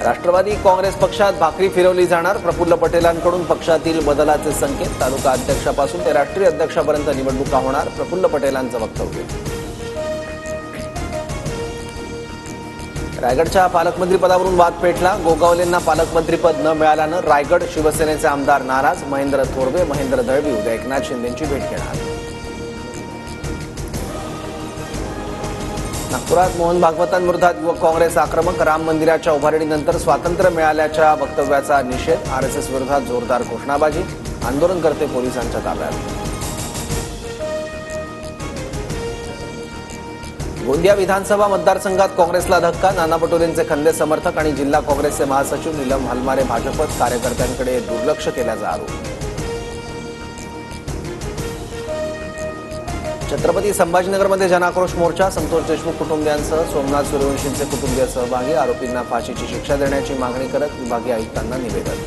राष्ट्रवादी काँग्रेस पक्षात भाकरी फिरवली जाणार. प्रफुल्ल पटेलांकडून पक्षातील बदलाचे संकेत. तालुका अध्यक्षापासून ते राष्ट्रीय अध्यक्षापर्यंत निवडणुका होणार. प्रफुल्ल पटेलांचं वक्तव्य. रायगडच्या पालकमंत्रीपदावरून वाद पेटला. गोगावलेंना पालकमंत्रीपद न मिळाल्यानं रायगड शिवसेनेचे आमदार नाराज. महेंद्र थोरवे, महेंद्र दळवी उद्या एकनाथ शिंदेंची भेट घेणार. नागपुरात मोहन भागवतांविरोधात युवक काँग्रेस आक्रमक. राम मंदिराच्या उभारणीनंतर स्वातंत्र्य मिळाल्याच्या वक्तव्याचा निषेध. आरएसएस विरोधात जोरदार घोषणाबाजी. आंदोलनकर्ते पोलिसांच्या ताब्यात. गोंदिया विधानसभा मतदारसंघात काँग्रेसला धक्का. नाना पटोलेंचे खंदे समर्थक आणि जिल्हा काँग्रेसचे महासचिव नीलम हलमारे भाजपत. कार्यकर्त्यांकडे दुर्लक्ष केल्याचा आरोप. छत्रपती संभाजीनगरमध्ये जनाक्रोश मोर्चा. संतोष देशमुख कुटुंबियांसह सोमनाथ सूर्यवंशींचे कुटुंबीय सहभागी. आरोपींना फाशीची शिक्षा देण्याची मागणी करत विभागीय आयुक्तांना निवेदन.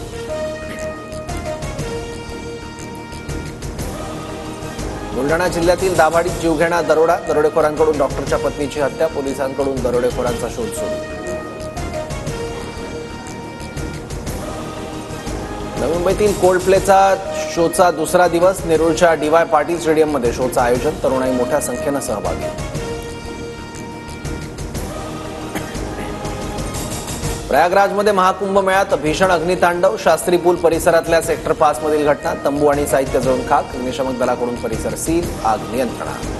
बुलढाणा जिल्ह्यातील दाभाडीत जीवघेणा दरोडा. दरोडेखोरांकडून डॉक्टरच्या पत्नीची हत्या. पोलिसांकडून दरोडेखोरांचा शोध सुरू. नवी मुंबईतील कोल्ड प्लेचा शोचा दुसरा दिवस. नेरूळच्या डीवाय पाटील स्टेडियममध्ये शोचं आयोजन. तरुणाई मोठ्या संख्येनं सहभागी. प्रयागराजमध्ये महाकुंभ मेळ्यात भीषण अग्नितांडव. शास्त्री पूल परिसरातल्या सेक्टर 5 मधील घटना. तंबू आणि साहित्य जळून खाक. अग्निशमक दलाकडून परिसर सील. आग नियंत्रणात.